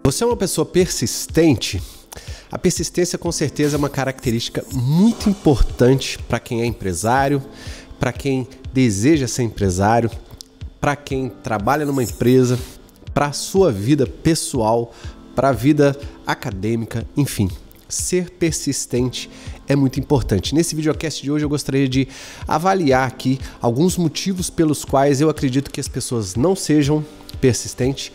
Você é uma pessoa persistente? A persistência com certeza é uma característica muito importante para quem é empresário, para quem deseja ser empresário, para quem trabalha numa empresa, para a sua vida pessoal, para a vida acadêmica, enfim. Ser persistente é muito importante. Nesse videocast de hoje eu gostaria de avaliar aqui alguns motivos pelos quais eu acredito que as pessoas não sejam persistentes.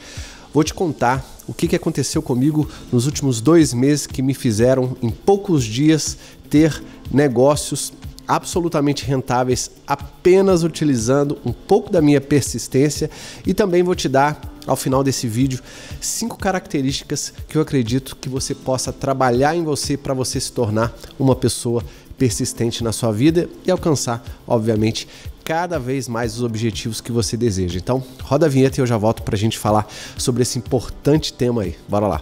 Vou te contar o que aconteceu comigo nos últimos 2 meses que me fizeram, em poucos dias, ter negócios absolutamente rentáveis apenas utilizando um pouco da minha persistência, e também vou te dar, ao final desse vídeo, 5 características que eu acredito que você possa trabalhar em você para você se tornar uma pessoa persistente na sua vida e alcançar, obviamente, cada vez mais os objetivos que você deseja. Então, roda a vinheta e eu já volto para a gente falar sobre esse importante tema aí. Bora lá!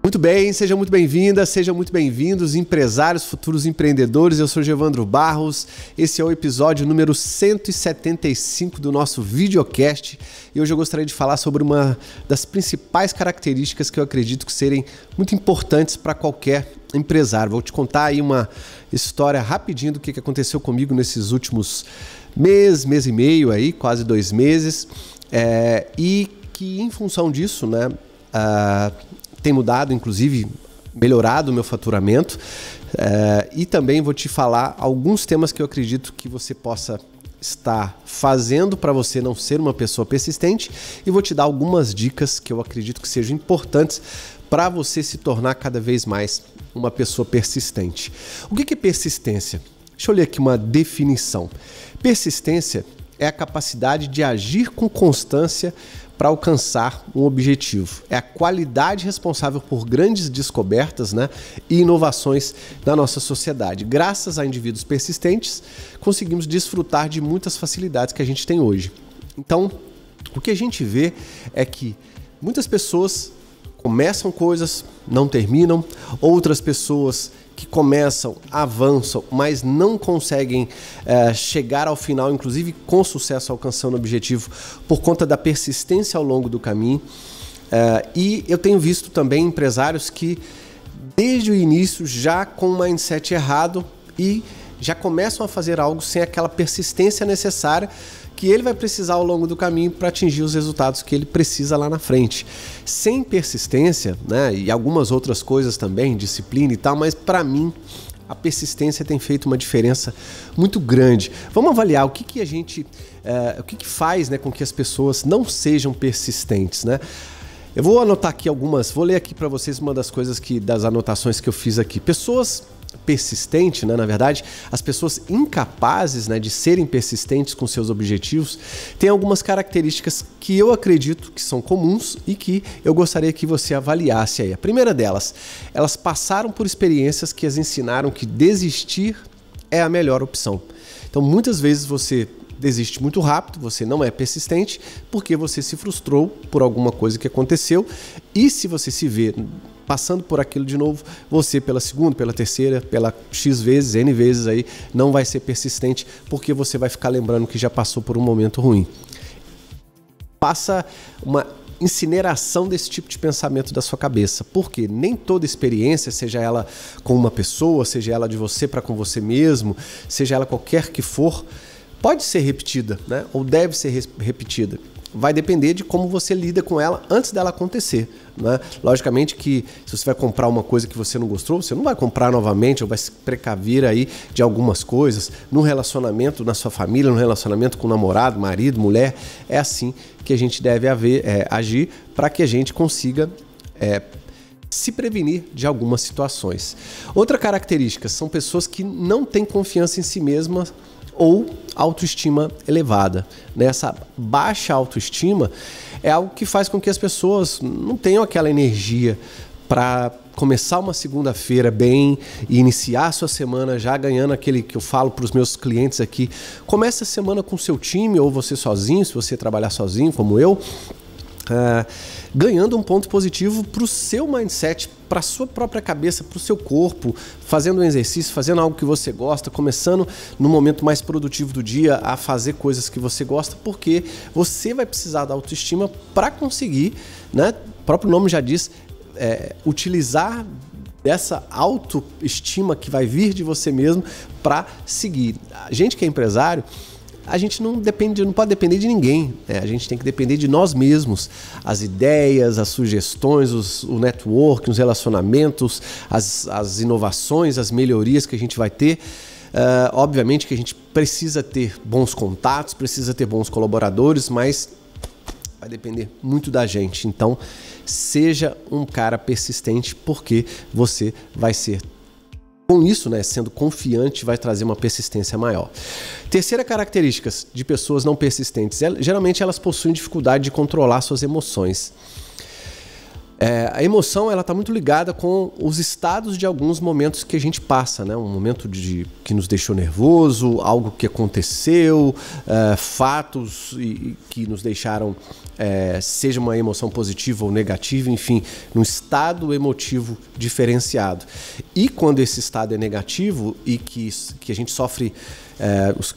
Muito bem, seja muito bem-vinda, sejam muito bem-vindos, empresários, futuros empreendedores. Eu sou Gevandro Barros, esse é o episódio número 175 do nosso videocast e hoje eu gostaria de falar sobre uma das principais características que eu acredito que serem muito importantes para qualquer empresário. Vou te contar aí uma história rapidinho do que aconteceu comigo nesses últimos mês e meio, aí, quase 2 meses, e que em função disso, né, tem mudado, inclusive melhorado o meu faturamento, e também vou te falar alguns temas que eu acredito que você possa estar fazendo para você não ser uma pessoa persistente, e vou te dar algumas dicas que eu acredito que sejam importantes para você se tornar cada vez mais uma pessoa persistente. O que é persistência? Deixa eu ler aqui uma definição. Persistência é a capacidade de agir com constância para alcançar um objetivo. É a qualidade responsável por grandes descobertas, né, e inovações na nossa sociedade. Graças a indivíduos persistentes, conseguimos desfrutar de muitas facilidades que a gente tem hoje. Então, o que a gente vê é que muitas pessoas começam coisas, não terminam, outras pessoas que começam, avançam, mas não conseguem chegar ao final, inclusive com sucesso, alcançando o objetivo por conta da persistência ao longo do caminho. E eu tenho visto também empresários que desde o início já com um mindset errado e já começam a fazer algo sem aquela persistência necessária que ele vai precisar ao longo do caminho para atingir os resultados que ele precisa lá na frente. Sem persistência, né, e algumas outras coisas também, disciplina e tal, mas para mim a persistência tem feito uma diferença muito grande. Vamos avaliar o que a gente, o que faz, né, com que as pessoas não sejam persistentes, né? Eu vou anotar aqui algumas, vou ler aqui para vocês uma das coisas das anotações que eu fiz aqui. Pessoas persistentes, né, na verdade, as pessoas incapazes, né, de serem persistentes com seus objetivos, têm algumas características que eu acredito que são comuns e que eu gostaria que você avaliasse aí. A primeira delas, elas passaram por experiências que as ensinaram que desistir é a melhor opção. Então, muitas vezes você desiste muito rápido, você não é persistente porque você se frustrou por alguma coisa que aconteceu, e se você se vê passando por aquilo de novo, você pela segunda, pela terceira, pela X vezes, N vezes aí, não vai ser persistente porque você vai ficar lembrando que já passou por um momento ruim. Passa uma incineração desse tipo de pensamento da sua cabeça, porque nem toda experiência, seja ela com uma pessoa, seja ela de você para com você mesmo, seja ela qualquer que for, pode ser repetida, né? Ou deve ser repetida. Vai depender de como você lida com ela antes dela acontecer, né? Logicamente que se você vai comprar uma coisa que você não gostou, você não vai comprar novamente ou vai se precaver aí de algumas coisas. No relacionamento, na sua família, no relacionamento com o namorado, marido, mulher, é assim que a gente deve agir para que a gente consiga se prevenir de algumas situações. Outra característica são pessoas que não têm confiança em si mesmas ou autoestima elevada. Essa baixa autoestima é algo que faz com que as pessoas não tenham aquela energia para começar uma segunda-feira bem e iniciar a sua semana já ganhando aquele que eu falo para os meus clientes aqui. Comece a semana com o seu time ou você sozinho, se você trabalhar sozinho como eu, ganhando um ponto positivo para o seu mindset, para a sua própria cabeça, para o seu corpo, fazendo um exercício, fazendo algo que você gosta, começando no momento mais produtivo do dia a fazer coisas que você gosta, porque você vai precisar da autoestima para conseguir, né? O próprio nome já diz, utilizar dessa autoestima que vai vir de você mesmo para seguir. A gente que é empresário, a gente não pode depender de ninguém, né? A gente tem que depender de nós mesmos. As ideias, as sugestões, o networking, os relacionamentos, as inovações, as melhorias que a gente vai ter. Obviamente que a gente precisa ter bons contatos, precisa ter bons colaboradores, mas vai depender muito da gente. Então, seja um cara persistente, porque você vai ser, com isso, né, sendo confiante, vai trazer uma persistência maior. Terceira característica de pessoas não persistentes, geralmente elas possuem dificuldade de controlar suas emoções. A emoção ela está muito ligada com os estados de alguns momentos que a gente passa, né? Um momento que nos deixou nervoso, algo que aconteceu, fatos que nos deixaram, seja uma emoção positiva ou negativa, enfim, num estado emotivo diferenciado. E quando esse estado é negativo e que a gente sofre,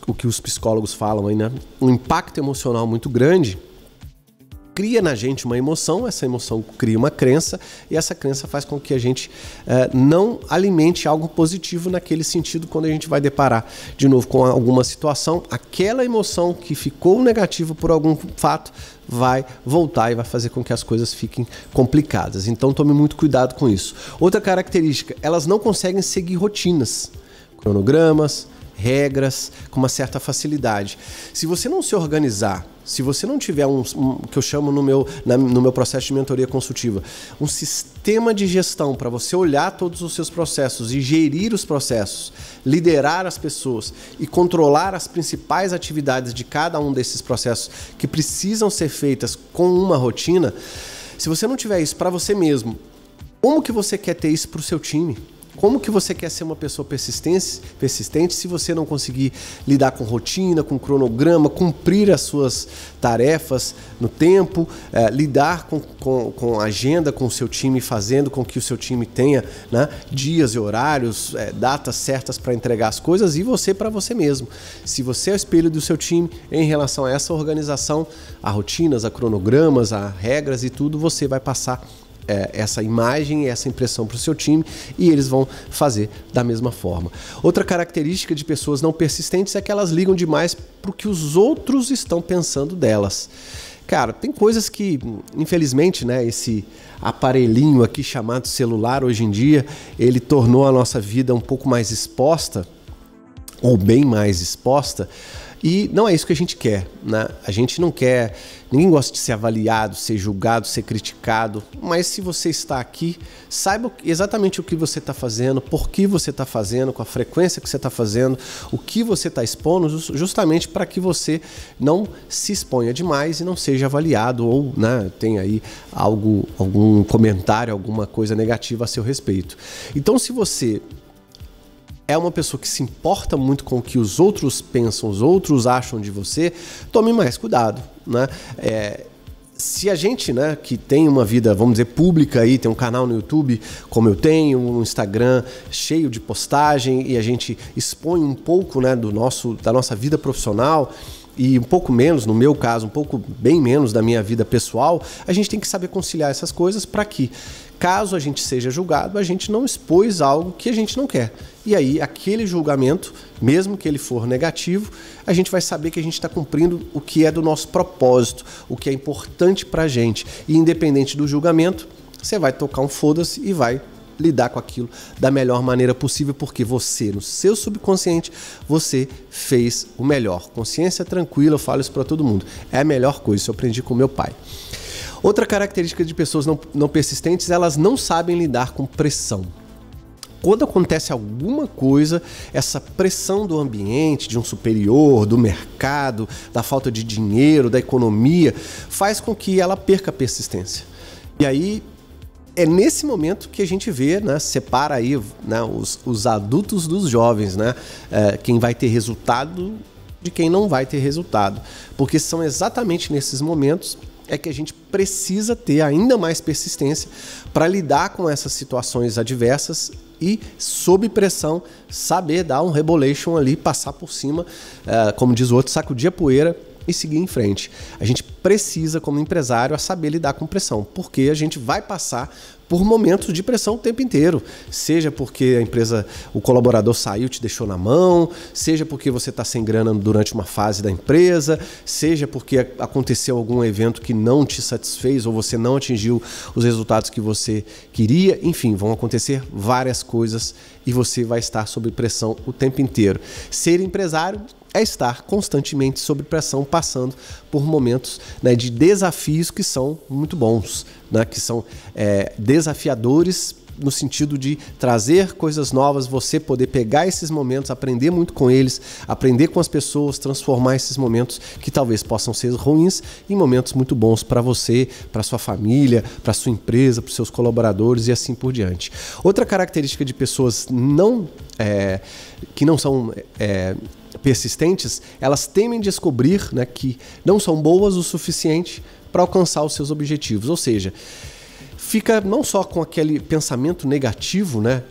o que os psicólogos falam aí, né? Um impacto emocional muito grande, cria na gente uma emoção, essa emoção cria uma crença e essa crença faz com que a gente não alimente algo positivo naquele sentido quando a gente vai deparar de novo com alguma situação. Aquela emoção que ficou negativa por algum fato vai voltar e vai fazer com que as coisas fiquem complicadas. Então tome muito cuidado com isso. Outra característica, elas não conseguem seguir rotinas, cronogramas, regras com uma certa facilidade. Se você não se organizar, se você não tiver um que eu chamo no meu processo de mentoria consultiva, um sistema de gestão para você olhar todos os seus processos e gerir os processos, liderar as pessoas e controlar as principais atividades de cada um desses processos que precisam ser feitas com uma rotina, se você não tiver isso para você mesmo, como que você quer ter isso para o seu time? Como que você quer ser uma pessoa persistente se você não conseguir lidar com rotina, com cronograma, cumprir as suas tarefas no tempo, lidar com a agenda com o seu time, fazendo com que o seu time tenha, né, dias e horários, datas certas para entregar as coisas e você para você mesmo. Se você é o espelho do seu time em relação a essa organização, a rotinas, a cronogramas, a regras e tudo, você vai passar essa imagem, essa impressão para o seu time e eles vão fazer da mesma forma. Outra característica de pessoas não persistentes é que elas ligam demais para o que os outros estão pensando delas. Cara, tem coisas que, infelizmente, né, esse aparelhinho aqui chamado celular hoje em dia, ele tornou a nossa vida um pouco mais exposta, ou bem mais exposta, e não é isso que a gente quer, né? A gente não quer, ninguém gosta de ser avaliado, ser julgado, ser criticado, mas se você está aqui, saiba exatamente o que você está fazendo, por que você está fazendo, com a frequência que você está fazendo, o que você está expondo, justamente para que você não se exponha demais e não seja avaliado ou, né, tenha aí algum comentário, alguma coisa negativa a seu respeito. Então, se você é uma pessoa que se importa muito com o que os outros pensam, os outros acham de você, tome mais cuidado, né? Se a gente, né, que tem uma vida, vamos dizer, pública aí, tem um canal no YouTube, como eu tenho, um Instagram cheio de postagem e a gente expõe um pouco, né, da nossa vida profissional e um pouco menos, no meu caso, um pouco bem menos da minha vida pessoal, a gente tem que saber conciliar essas coisas para que, caso a gente seja julgado, a gente não expôs algo que a gente não quer. E aí, aquele julgamento, mesmo que ele for negativo, a gente vai saber que a gente está cumprindo o que é do nosso propósito, o que é importante para a gente. E independente do julgamento, você vai tocar um foda-se e vai lidar com aquilo da melhor maneira possível, porque você, no seu subconsciente, você fez o melhor. Consciência tranquila, eu falo isso para todo mundo. É a melhor coisa, isso eu aprendi com meu pai. Outra característica de pessoas não persistentes, elas não sabem lidar com pressão. quando acontece alguma coisa, essa pressão do ambiente, de um superior, do mercado, da falta de dinheiro, da economia, faz com que ela perca a persistência. E aí é nesse momento que a gente vê, né, separa aí, né, os adultos dos jovens, né, quem vai ter resultado de quem não vai ter resultado. Porque são exatamente nesses momentos que a gente precisa ter ainda mais persistência para lidar com essas situações adversas e, sob pressão, saber dar um rebolation ali, passar por cima, como diz o outro, sacudir a poeira e seguir em frente. A gente precisa, como empresário, saber lidar com pressão, porque a gente vai passar por momentos de pressão o tempo inteiro, seja porque a empresa, o colaborador saiu, te deixou na mão, seja porque você está sem grana durante uma fase da empresa, seja porque aconteceu algum evento que não te satisfez ou você não atingiu os resultados que você queria, enfim, vão acontecer várias coisas e você vai estar sob pressão o tempo inteiro. Ser empresário é estar constantemente sob pressão, passando por momentos, né, de desafios que são muito bons, né, que são desafiadores no sentido de trazer coisas novas, você poder pegar esses momentos, aprender muito com eles, aprender com as pessoas, transformar esses momentos que talvez possam ser ruins em momentos muito bons para você, para sua família, para sua empresa, para os seus colaboradores e assim por diante. Outra característica de pessoas que não são persistentes, elas temem descobrir, né, que não são boas o suficiente para alcançar os seus objetivos. Ou seja, fica não só com aquele pensamento negativo, né,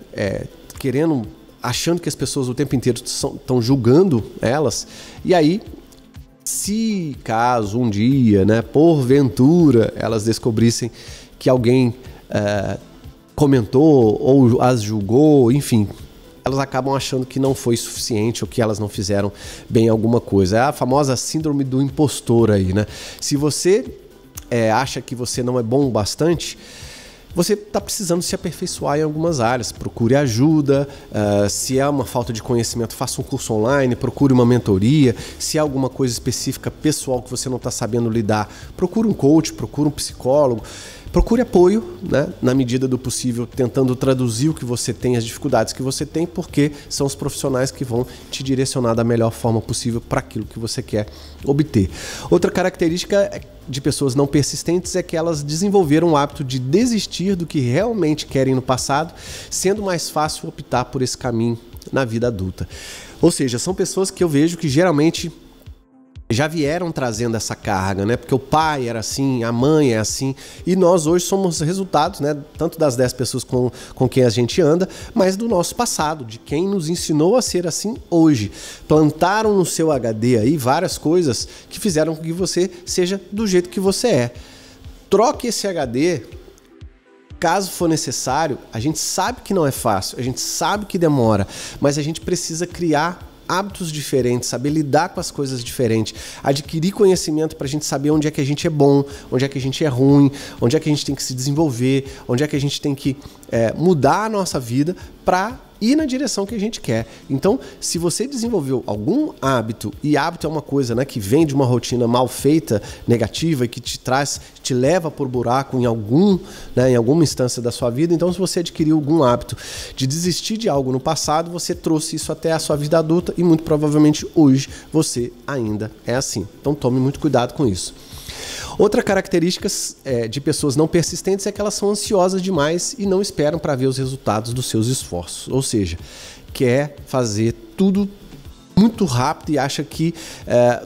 achando que as pessoas o tempo inteiro estão julgando elas, e aí, se caso um dia, né, porventura, elas descobrissem que alguém comentou ou as julgou, enfim, elas acabam achando que não foi suficiente ou que elas não fizeram bem alguma coisa. É a famosa síndrome do impostor aí, né? Se você acha que você não é bom o bastante, você está precisando se aperfeiçoar em algumas áreas. Procure ajuda, se é uma falta de conhecimento, faça um curso online, procure uma mentoria. Se é alguma coisa específica, pessoal, que você não está sabendo lidar, procure um coach, procure um psicólogo. Procure apoio, né, na medida do possível, tentando traduzir o que você tem, as dificuldades que você tem, porque são os profissionais que vão te direcionar da melhor forma possível para aquilo que você quer obter. Outra característica de pessoas não persistentes é que elas desenvolveram o hábito de desistir do que realmente querem no passado, sendo mais fácil optar por esse caminho na vida adulta. Ou seja, são pessoas que eu vejo que geralmente já vieram trazendo essa carga, né? Porque o pai era assim, a mãe é assim, e nós hoje somos resultados, né? Tanto das 10 pessoas com quem a gente anda, mas do nosso passado, de quem nos ensinou a ser assim hoje. Plantaram no seu HD aí várias coisas que fizeram com que você seja do jeito que você é. Troque esse HD, caso for necessário. A gente sabe que não é fácil, a gente sabe que demora, mas a gente precisa criar hábitos diferentes, saber lidar com as coisas diferentes, adquirir conhecimento para a gente saber onde é que a gente é bom, onde é que a gente é ruim, onde é que a gente tem que se desenvolver, onde é que a gente tem que mudar a nossa vida para ir na direção que a gente quer. Então, se você desenvolveu algum hábito, e hábito é uma coisa, né, que vem de uma rotina mal feita, negativa, e que te leva por buraco em alguma instância da sua vida, então se você adquiriu algum hábito de desistir de algo no passado, você trouxe isso até a sua vida adulta e muito provavelmente hoje você ainda é assim. Então tome muito cuidado com isso. Outra característica de pessoas não persistentes é que elas são ansiosas demais e não esperam para ver os resultados dos seus esforços. Ou seja, quer fazer tudo muito rápido e acha que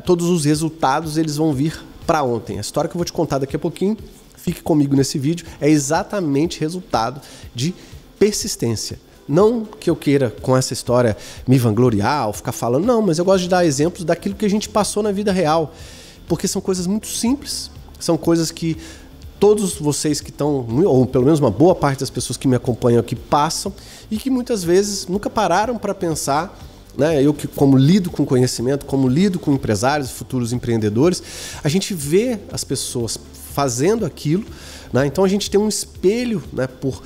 todos os resultados eles vão vir para ontem. A história que eu vou te contar daqui a pouquinho, fique comigo nesse vídeo, é exatamente resultado de persistência. Não que eu queira com essa história me vangloriar ou ficar falando, não, mas eu gosto de dar exemplos daquilo que a gente passou na vida real. Porque são coisas muito simples, são coisas que todos vocês que estão, ou pelo menos uma boa parte das pessoas que me acompanham aqui passam e que muitas vezes nunca pararam para pensar, né? Eu que como lido com conhecimento, como lido com empresários, futuros empreendedores, a gente vê as pessoas fazendo aquilo, né? Então a gente tem um espelho, né, por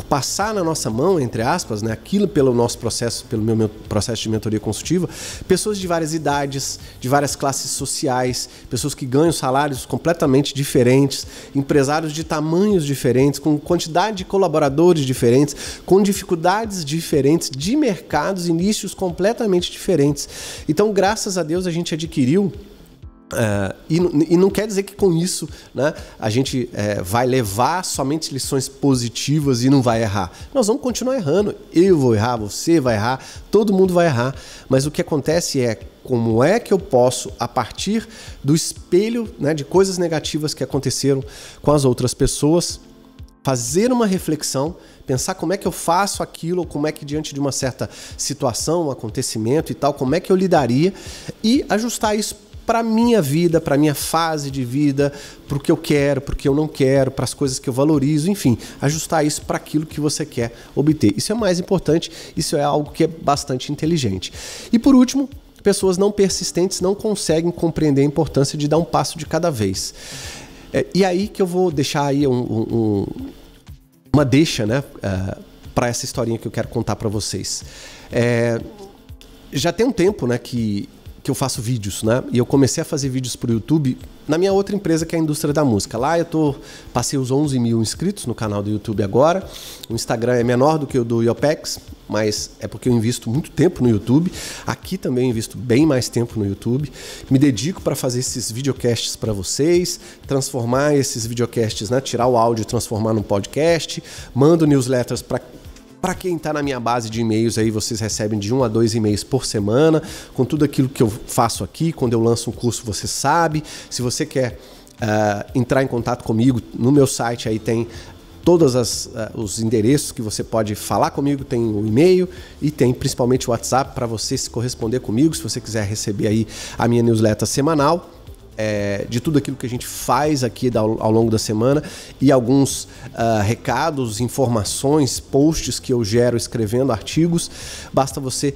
passar na nossa mão, entre aspas, né, aquilo pelo nosso processo, pelo meu processo de mentoria consultiva, pessoas de várias idades, de várias classes sociais, pessoas que ganham salários completamente diferentes, empresários de tamanhos diferentes, com quantidade de colaboradores diferentes, com dificuldades diferentes, de mercados e nichos completamente diferentes. Então, graças a Deus, a gente adquiriu. E não quer dizer que com isso, né, a gente vai levar somente lições positivas e não vai errar. Nós vamos continuar errando. Eu vou errar, você vai errar, todo mundo vai errar. Mas o que acontece é como é que eu posso, a partir do espelho, né, de coisas negativas que aconteceram com as outras pessoas, fazer uma reflexão, pensar como é que eu faço aquilo, ou como é que diante de uma certa situação, um acontecimento e tal, como é que eu lidaria e ajustar isso para a minha vida, para a minha fase de vida, para o que eu quero, para o que eu não quero, para as coisas que eu valorizo, enfim, ajustar isso para aquilo que você quer obter. Isso é o mais importante, isso é algo que é bastante inteligente. E por último, pessoas não persistentes não conseguem compreender a importância de dar um passo de cada vez. E aí que eu vou deixar aí uma deixa, né, para essa historinha que eu quero contar para vocês. Já tem um tempo, né, que eu faço vídeos, né? E eu comecei a fazer vídeos para o YouTube na minha outra empresa, que é a indústria da música. Lá passei os 11 mil inscritos no canal do YouTube agora. O Instagram é menor do que o do Iopex, mas é porque eu invisto muito tempo no YouTube. Aqui também invisto bem mais tempo no YouTube. Me dedico para fazer esses videocasts para vocês, transformar esses videocasts, né? Tirar o áudio e transformar num podcast. Mando newsletters para quem está na minha base de e-mails, aí vocês recebem de 1 a 2 e-mails por semana, com tudo aquilo que eu faço aqui. Quando eu lanço um curso, você sabe. Se você quer entrar em contato comigo, no meu site aí tem todos os endereços que você pode falar comigo, tem o e-mail e tem principalmente o WhatsApp para você se corresponder comigo, se você quiser receber aí a minha newsletter semanal. De tudo aquilo que a gente faz aqui ao longo da semana e alguns recados, informações, posts que eu gero escrevendo artigos. Basta você,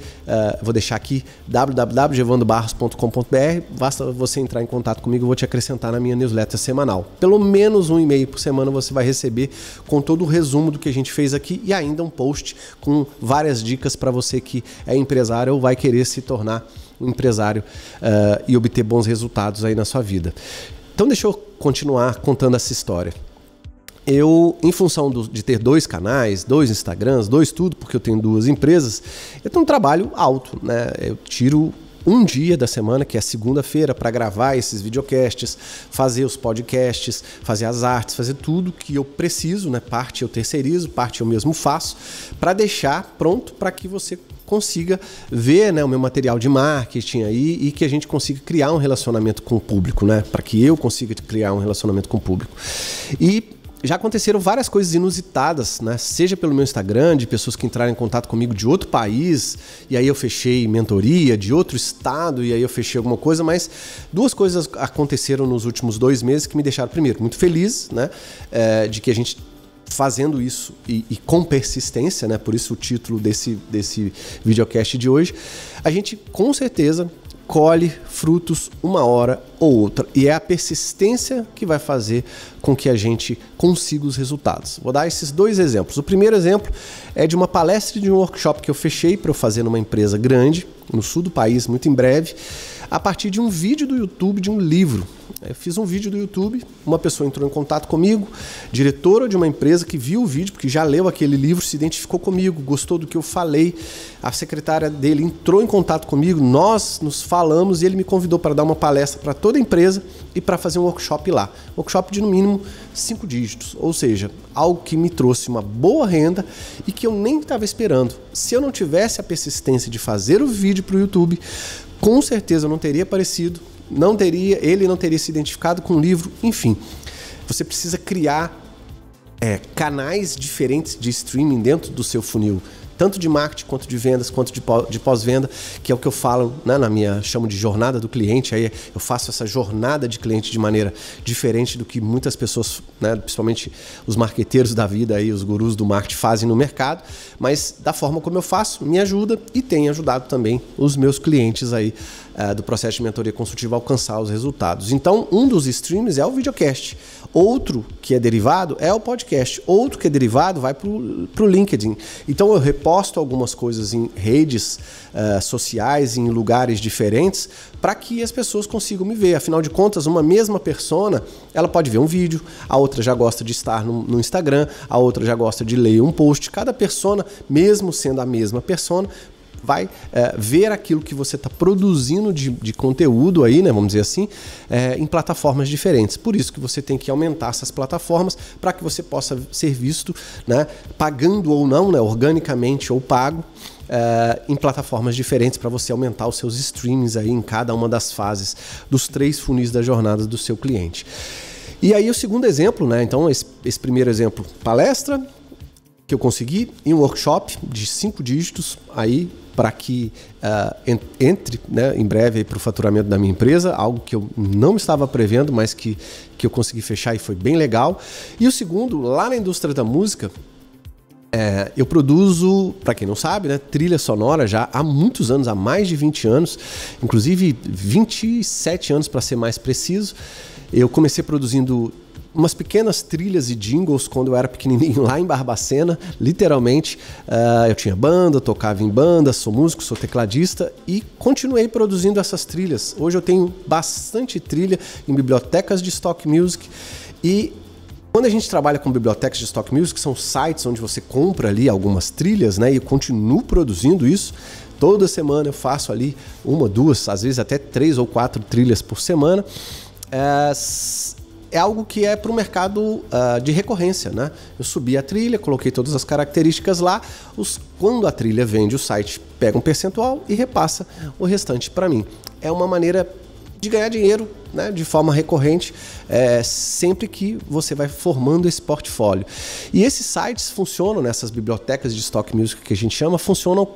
vou deixar aqui www.gevandrobarros.com.br, basta você entrar em contato comigo, eu vou te acrescentar na minha newsletter semanal. Pelo menos um e-mail por semana você vai receber com todo o resumo do que a gente fez aqui e ainda um post com várias dicas para você que é empresário ou vai querer se tornar um empresário e obter bons resultados aí na sua vida. Então deixa eu continuar contando essa história. Eu, em função de ter 2 canais, 2 Instagrams, 2 tudo, porque eu tenho 2 empresas, eu tenho um trabalho alto, né? Eu tiro um dia da semana, que é segunda-feira, para gravar esses videocasts, fazer os podcasts, fazer as artes, fazer tudo que eu preciso, né? Parte eu terceirizo, parte eu mesmo faço, para deixar pronto para que você consiga ver, né, o meu material de marketing aí e que a gente consiga criar um relacionamento com o público, né? Para que eu consiga criar um relacionamento com o público. E já aconteceram várias coisas inusitadas, né? Seja pelo meu Instagram, de pessoas que entraram em contato comigo de outro país, e aí eu fechei mentoria, de outro estado, e aí eu fechei alguma coisa, mas 2 coisas aconteceram nos últimos 2 meses que me deixaram, primeiro, muito feliz, né? De que a gente fazendo isso e com persistência, né? Por isso o título desse videocast de hoje, a gente com certeza colhe frutos uma hora ou outra. E é a persistência que vai fazer com que a gente consiga os resultados. Vou dar esses 2 exemplos. O primeiro exemplo é de uma palestra de um workshop que eu fechei para eu fazer numa empresa grande, no sul do país, muito em breve, a partir de um vídeo do YouTube, de um livro. Eu fiz um vídeo do YouTube, uma pessoa entrou em contato comigo, diretora de uma empresa que viu o vídeo, porque já leu aquele livro, se identificou comigo, gostou do que eu falei. A secretária dele entrou em contato comigo, nós nos falamos e ele me convidou para dar uma palestra para toda a empresa e para fazer um workshop lá. Workshop de no mínimo 5 dígitos, ou seja, algo que me trouxe uma boa renda e que eu nem estava esperando. Se eu não tivesse a persistência de fazer o vídeo para o YouTube, com certeza eu não teria aparecido, ele não teria se identificado com o livro, enfim. Você precisa criar canais diferentes de streaming dentro do seu funil tanto de marketing, quanto de vendas, quanto de pós-venda, que é o que eu falo, né, chamo de jornada do cliente. Aí eu faço essa jornada de cliente de maneira diferente do que muitas pessoas, né, principalmente os marqueteiros da vida, aí, os gurus do marketing fazem no mercado, mas da forma como eu faço, me ajuda e tem ajudado também os meus clientes aí do processo de mentoria consultiva a alcançar os resultados. Então, um dos streams é o videocast. Outro que é derivado é o podcast. Outro que é derivado vai para o LinkedIn. Então eu reposto algumas coisas em redes sociais, em lugares diferentes, para que as pessoas consigam me ver. Afinal de contas, uma mesma persona, ela pode ver um vídeo, a outra já gosta de estar no Instagram, a outra já gosta de ler um post. Cada persona, mesmo sendo a mesma persona, vai ver aquilo que você está produzindo de conteúdo aí, né, vamos dizer assim, em plataformas diferentes. Por isso que você tem que aumentar essas plataformas para que você possa ser visto, né, pagando ou não, né, organicamente ou pago, em plataformas diferentes para você aumentar os seus streams aí em cada uma das fases dos 3 funis da jornada do seu cliente. E aí o segundo exemplo, né, então esse primeiro exemplo, palestra que eu consegui, em um workshop de 5 dígitos aí para que entre, né, em breve para o faturamento da minha empresa, algo que eu não estava prevendo, mas que eu consegui fechar e foi bem legal. E o segundo, lá na indústria da música, eu produzo, para quem não sabe, né, trilha sonora já há muitos anos, há mais de 20 anos, inclusive 27 anos para ser mais preciso. Eu comecei produzindo umas pequenas trilhas e jingles quando eu era pequenininho lá em Barbacena, literalmente. Eu tinha banda, tocava em banda, sou músico, sou tecladista e continuei produzindo essas trilhas. Hoje eu tenho bastante trilha em bibliotecas de stock music e quando a gente trabalha com bibliotecas de stock music, são sites onde você compra ali algumas trilhas, né, e eu continuo produzindo isso. Toda semana eu faço ali 1, 2, às vezes até 3 ou 4 trilhas por semana. É algo que é para o mercado de recorrência, né? Eu subi a trilha, coloquei todas as características lá, quando a trilha vende, o site pega um percentual e repassa o restante para mim. É uma maneira de ganhar dinheiro, né, de forma recorrente, sempre que você vai formando esse portfólio. E esses sites funcionam, nessas bibliotecas de stock music que a gente chama, funcionam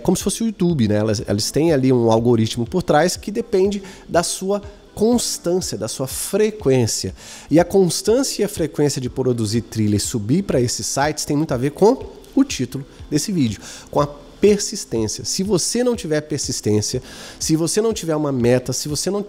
como se fosse o YouTube, né? Elas têm ali um algoritmo por trás que depende da sua constância, da sua frequência. E a constância e a frequência de produzir trilha e subir para esses sites tem muito a ver com o título desse vídeo, com a persistência. Se você não tiver persistência, se você não tiver uma meta, se você não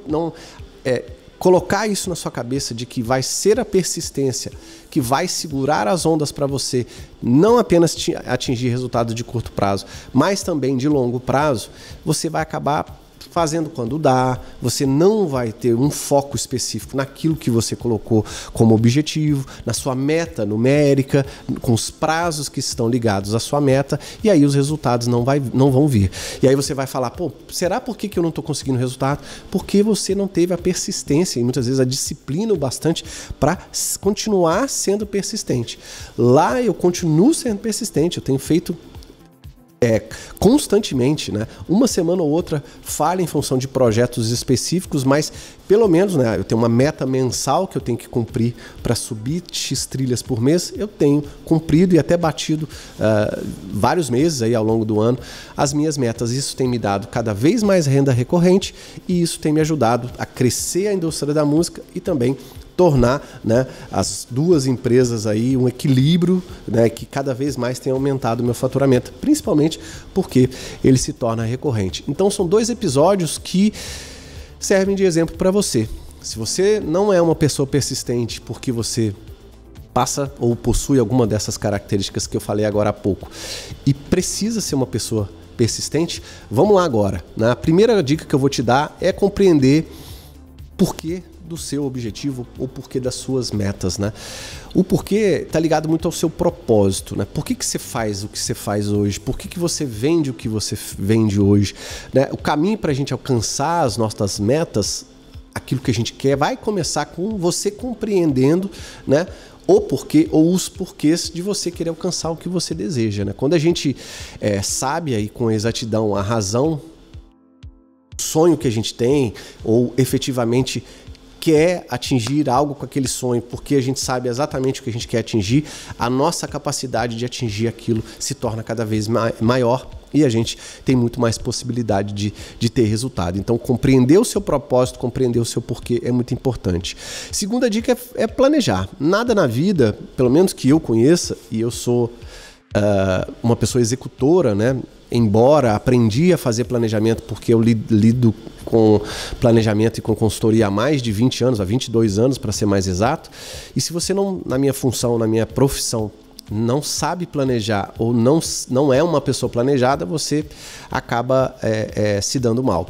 colocar isso na sua cabeça de que vai ser a persistência que vai segurar as ondas para você não apenas atingir resultados de curto prazo, mas também de longo prazo, você vai acabar fazendo quando dá, você não vai ter um foco específico naquilo que você colocou como objetivo, na sua meta numérica, com os prazos que estão ligados à sua meta, e aí os resultados não vão vir. E aí você vai falar, pô, será por que eu não estou conseguindo resultado? Porque você não teve a persistência e muitas vezes a disciplina o bastante para continuar sendo persistente. Lá eu continuo sendo persistente, eu tenho feito constantemente, né? Uma semana ou outra falha em função de projetos específicos, mas pelo menos, né, eu tenho uma meta mensal que eu tenho que cumprir para subir X trilhas por mês. Eu tenho cumprido e até batido vários meses aí ao longo do ano as minhas metas. Isso tem me dado cada vez mais renda recorrente e isso tem me ajudado a crescer a indústria da música e também tornar, né, as duas empresas aí um equilíbrio, né, que cada vez mais tem aumentado o meu faturamento, principalmente porque ele se torna recorrente. Então são 2 episódios que servem de exemplo para você. Se você não é uma pessoa persistente porque você passa ou possui alguma dessas características que eu falei agora há pouco e precisa ser uma pessoa persistente, vamos lá agora, né? A primeira dica que eu vou te dar é compreender por que do seu objetivo ou porquê das suas metas, né? O porquê está ligado muito ao seu propósito, né? Por que você faz o que você faz hoje? Por que você vende o que você vende hoje? Né? O caminho para a gente alcançar as nossas metas, aquilo que a gente quer, vai começar com você compreendendo, né, o porquê ou os porquês de você querer alcançar o que você deseja, né? Quando a gente sabe aí com exatidão a razão, o sonho que a gente tem, ou efetivamente quer atingir algo com aquele sonho, porque a gente sabe exatamente o que a gente quer atingir, a nossa capacidade de atingir aquilo se torna cada vez maior e a gente tem muito mais possibilidade de ter resultado. Então, compreender o seu propósito, compreender o seu porquê é muito importante. Segunda dica é planejar. Nada na vida, pelo menos que eu conheça, e eu sou uma pessoa executora, né? Embora aprendi a fazer planejamento porque eu lido com planejamento e com consultoria há mais de 20 anos, há 22 anos para ser mais exato, e se você não, na minha função, na minha profissão, não sabe planejar ou não é uma pessoa planejada, você acaba se dando mal.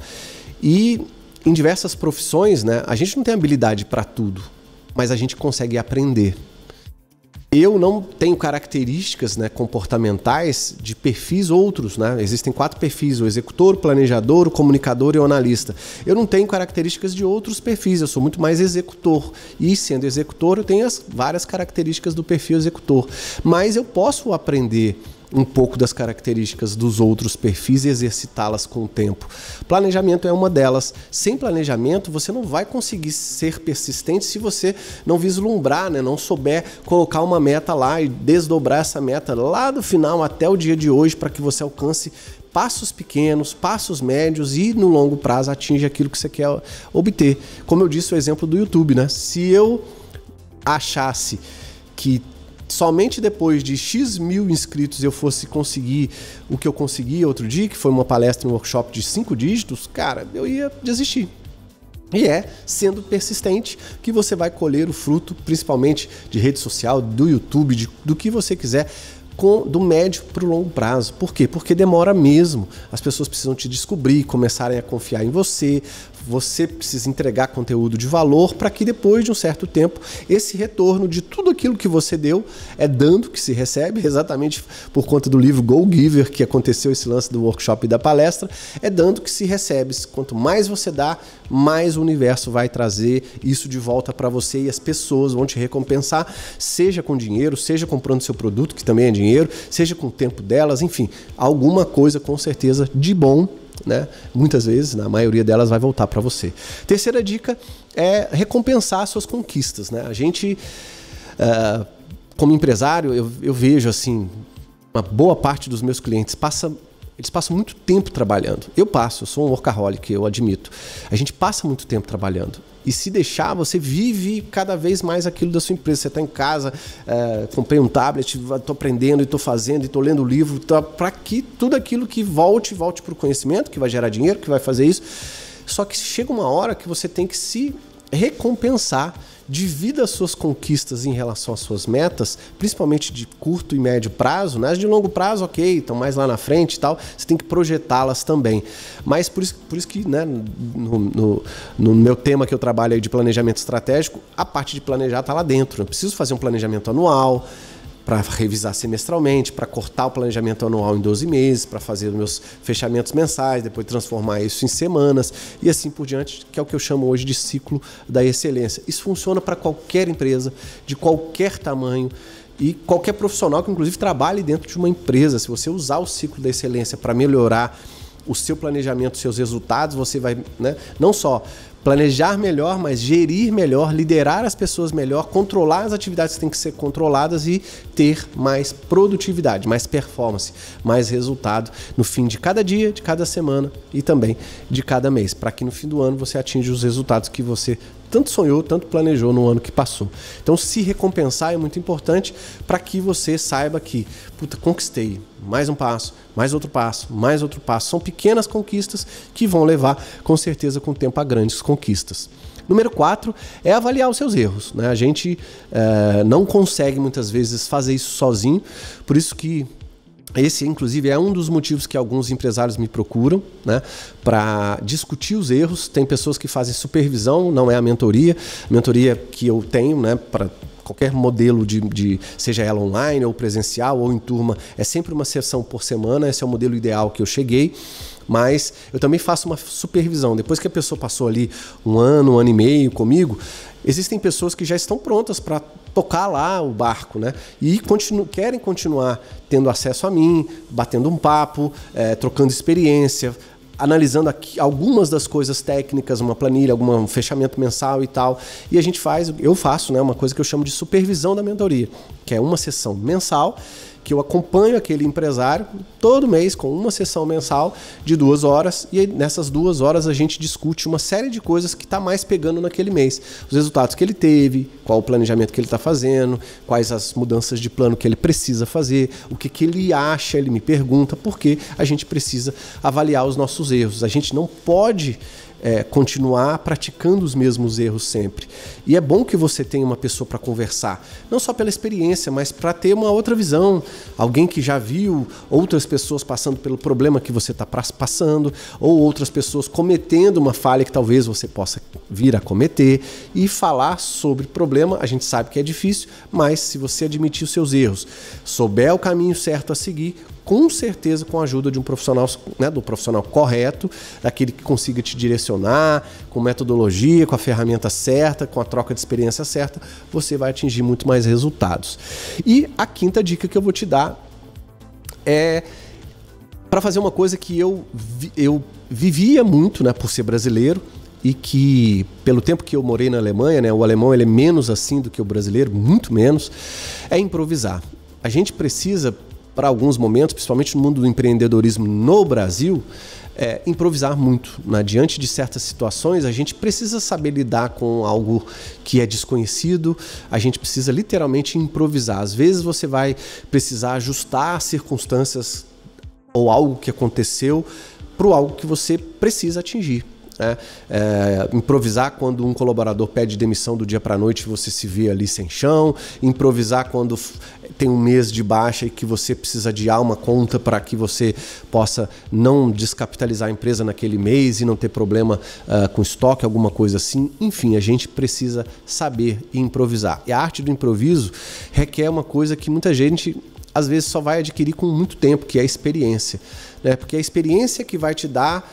E em diversas profissões, né, a gente não tem habilidade para tudo, mas a gente consegue aprender. Eu não tenho características, né, comportamentais de perfis outros, né? Existem 4 perfis: o executor, o planejador, o comunicador e o analista. Eu não tenho características de outros perfis, eu sou muito mais executor. E sendo executor, eu tenho as várias características do perfil executor. Mas eu posso aprender um pouco das características dos outros perfis e exercitá-las com o tempo. Planejamento é uma delas. Sem planejamento, você não vai conseguir ser persistente se você não vislumbrar, né? Não souber colocar uma meta lá e desdobrar essa meta lá do final até o dia de hoje para que você alcance passos pequenos, passos médios e no longo prazo atinja aquilo que você quer obter. Como eu disse, o exemplo do YouTube, né? Se eu achasse que somente depois de X mil inscritos eu fosse conseguir o que eu consegui outro dia, que foi uma palestra, um workshop de 5 dígitos, cara, eu ia desistir. E é sendo persistente que você vai colher o fruto, principalmente de rede social, do YouTube, do que você quiser, do médio para o longo prazo. Por quê? Porque demora mesmo. As pessoas precisam te descobrir, começarem a confiar em você. Você precisa entregar conteúdo de valor para que depois de um certo tempo esse retorno de tudo aquilo que você deu, é dando que se recebe, exatamente por conta do livro Go Giver, que aconteceu esse lance do workshop e da palestra, é dando que se recebe. Quanto mais você dá, mais o universo vai trazer isso de volta para você e as pessoas vão te recompensar, seja com dinheiro, seja comprando seu produto, que também é dinheiro, seja com o tempo delas, enfim, alguma coisa com certeza de bom, né? Muitas vezes, na maioria delas, vai voltar para você. Terceira dica é recompensar as suas conquistas, né? A gente, como empresário, eu vejo assim, uma boa parte dos meus clientes eles passam muito tempo trabalhando. Eu sou um workaholic, eu admito. A gente passa muito tempo trabalhando. E se deixar, você vive cada vez mais aquilo da sua empresa. Você está em casa, comprei um tablet, estou aprendendo, estou fazendo, estou lendo livro, para que tudo aquilo que volte para o conhecimento, que vai gerar dinheiro, que vai fazer isso. Só que chega uma hora que você tem que se recompensar. Divida as suas conquistas em relação às suas metas, principalmente de curto e médio prazo, né? As de longo prazo, ok, estão mais lá na frente e tal, você tem que projetá-las também. Mas por isso que, né, no meu tema que eu trabalho aí de planejamento estratégico, a parte de planejar está lá dentro. Eu preciso fazer um planejamento anual, para revisar semestralmente, para cortar o planejamento anual em 12 meses, para fazer os meus fechamentos mensais, depois transformar isso em semanas e assim por diante, que é o que eu chamo hoje de ciclo da excelência. Isso funciona para qualquer empresa, de qualquer tamanho e qualquer profissional que inclusive trabalhe dentro de uma empresa. Se você usar o ciclo da excelência para melhorar o seu planejamento, os seus resultados, você vai, né, não só planejar melhor, mas gerir melhor, liderar as pessoas melhor, controlar as atividades que têm que ser controladas e ter mais produtividade, mais performance, mais resultado no fim de cada dia, de cada semana e também de cada mês, para que no fim do ano você atinja os resultados que você tanto sonhou, tanto planejou no ano que passou. Então, se recompensar é muito importante para que você saiba que, puta, conquistei mais um passo, mais outro passo, mais outro passo. São pequenas conquistas que vão levar, com certeza, com o tempo a grandes conquistas. Número 4 é avaliar os seus erros, né? A gente não consegue muitas vezes fazer isso sozinho, por isso que esse, inclusive, é um dos motivos que alguns empresários me procuram, né, para discutir os erros. Tem pessoas que fazem supervisão, não é a mentoria. A mentoria que eu tenho, né, para qualquer modelo seja ela online ou presencial ou em turma, é sempre uma sessão por semana. Esse é o modelo ideal que eu cheguei. Mas eu também faço uma supervisão. Depois que a pessoa passou ali um ano e meio comigo, existem pessoas que já estão prontas para tocar lá o barco, né? E querem continuar tendo acesso a mim, batendo um papo, trocando experiência, analisando aqui algumas das coisas técnicas, uma planilha, um fechamento mensal e tal. E eu faço, né, uma coisa que eu chamo de supervisão da mentoria, que é uma sessão mensal, que eu acompanho aquele empresário todo mês com uma sessão mensal de 2 horas, e nessas 2 horas a gente discute uma série de coisas que está mais pegando naquele mês. Os resultados que ele teve, qual o planejamento que ele está fazendo, quais as mudanças de plano que ele precisa fazer, o que ele acha, ele me pergunta, porque a gente precisa avaliar os nossos erros. A gente não pode continuar praticando os mesmos erros sempre. E é bom que você tenha uma pessoa para conversar, não só pela experiência, mas para ter uma outra visão, alguém que já viu outras pessoas passando pelo problema que você está passando, ou outras pessoas cometendo uma falha que talvez você possa vir a cometer, e falar sobre problema. A gente sabe que é difícil, mas se você admitir os seus erros, souber o caminho certo a seguir, com certeza, com a ajuda de um profissional, né, do profissional correto, daquele que consiga te direcionar, com metodologia, com a ferramenta certa, com a troca de experiência certa, você vai atingir muito mais resultados. E a quinta dica que eu vou te dar é para fazer uma coisa que eu vivia muito, né, por ser brasileiro, e que, pelo tempo que eu morei na Alemanha, né, o alemão ele é menos assim do que o brasileiro, muito menos, é improvisar. A gente precisa, para alguns momentos, principalmente no mundo do empreendedorismo no Brasil, improvisar muito, né? Diante de certas situações, a gente precisa saber lidar com algo que é desconhecido, a gente precisa literalmente improvisar. Às vezes você vai precisar ajustar circunstâncias ou algo que aconteceu para algo que você precisa atingir. Improvisar quando um colaborador pede demissão do dia para a noite e você se vê ali sem chão, improvisar quando tem um mês de baixa e que você precisa adiar uma conta para que você possa não descapitalizar a empresa naquele mês e não ter problema com estoque, alguma coisa assim. Enfim, a gente precisa saber improvisar. E a arte do improviso requer uma coisa que muita gente às vezes só vai adquirir com muito tempo, que é a experiência, né? Porque é a experiência que vai te dar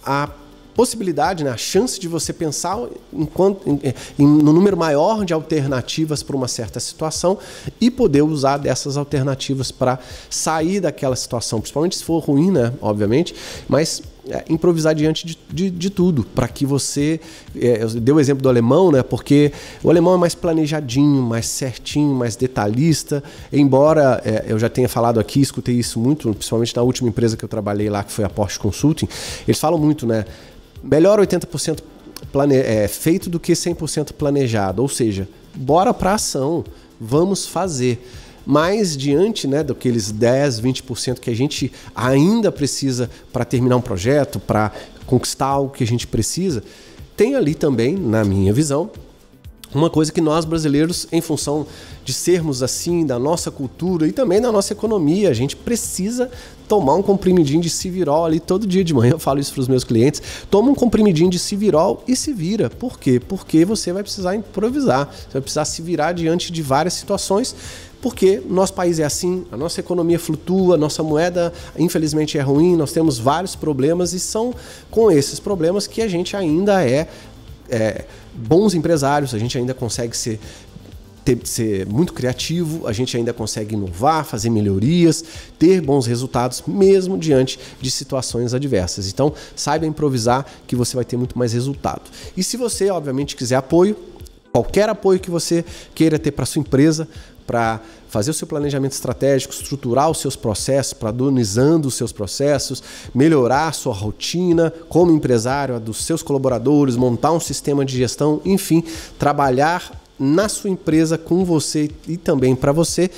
a possibilidade, né, a chance de você pensar no número maior de alternativas para uma certa situação e poder usar dessas alternativas para sair daquela situação, principalmente se for ruim, né, obviamente, mas improvisar diante de tudo, para que você... eu dei o exemplo do alemão, né, porque o alemão é mais planejadinho, mais certinho, mais detalhista, embora eu já tenha falado aqui, escutei isso muito, principalmente na última empresa que eu trabalhei lá, que foi a Porsche Consulting, eles falam muito, né, melhor 80% feito do que 100% planejado, ou seja, bora para ação, vamos fazer. Mas diante, né, daqueles 10, 20% que a gente ainda precisa para terminar um projeto, para conquistar algo que a gente precisa, tem ali também, na minha visão, uma coisa que nós brasileiros, em função de sermos assim, da nossa cultura e também da nossa economia, a gente precisa tomar um comprimidinho de Civirol ali todo dia de manhã. Eu falo isso para os meus clientes. Toma um comprimidinho de Civirol e se vira. Por quê? Porque você vai precisar improvisar. Você vai precisar se virar diante de várias situações. Porque nosso país é assim, a nossa economia flutua, a nossa moeda infelizmente é ruim, nós temos vários problemas e são com esses problemas que a gente ainda bons empresários, a gente ainda consegue ser muito criativo, a gente ainda consegue inovar, fazer melhorias, ter bons resultados, mesmo diante de situações adversas. Então, saiba improvisar que você vai ter muito mais resultado. E se você, obviamente, quiser apoio, qualquer apoio que você queira ter para sua empresa, para fazer o seu planejamento estratégico, estruturar os seus processos, padronizando os seus processos, melhorar a sua rotina como empresário, a dos seus colaboradores, montar um sistema de gestão, enfim, trabalhar na sua empresa com você e também para você,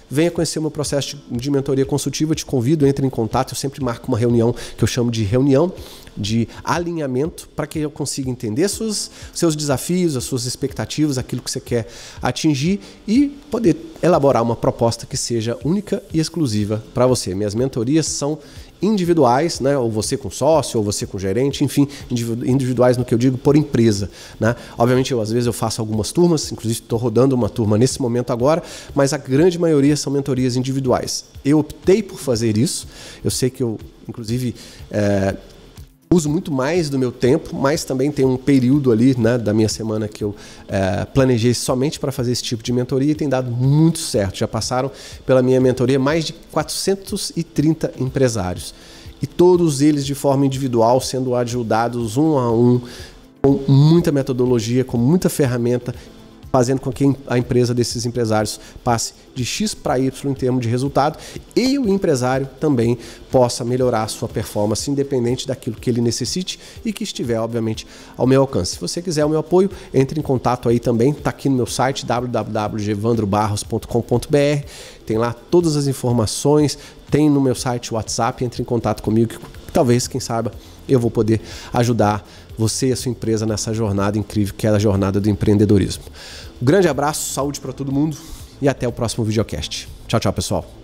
venha conhecer o meu processo de mentoria consultiva, eu te convido, entre em contato, eu sempre marco uma reunião que eu chamo de reunião de alinhamento para que eu consiga entender seus desafios, as suas expectativas, aquilo que você quer atingir e poder elaborar uma proposta que seja única e exclusiva para você. Minhas mentorias são individuais, né? Ou você com sócio, ou você com gerente, enfim, individuais no que eu digo por empresa, né? Obviamente, às vezes eu faço algumas turmas, inclusive estou rodando uma turma nesse momento agora, mas a grande maioria são mentorias individuais. Eu optei por fazer isso, eu sei que eu, inclusive, uso muito mais do meu tempo, mas também tem um período ali, né, da minha semana que eu planejei somente para fazer esse tipo de mentoria e tem dado muito certo. Já passaram pela minha mentoria mais de 430 empresários. e todos eles de forma individual, sendo ajudados um a um, com muita metodologia, com muita ferramenta, fazendo com que a empresa desses empresários passe de X para Y em termos de resultado e o empresário também possa melhorar a sua performance, independente daquilo que ele necessite e que estiver, obviamente, ao meu alcance. Se você quiser o meu apoio, entre em contato aí também, está aqui no meu site www.gevandrobarros.com.br, tem lá todas as informações, tem no meu site o WhatsApp, entre em contato comigo, que talvez, quem sabe, eu vou poder ajudar você e a sua empresa nessa jornada incrível que é a jornada do empreendedorismo. Um grande abraço, saúde para todo mundo e até o próximo videocast. Tchau, tchau, pessoal.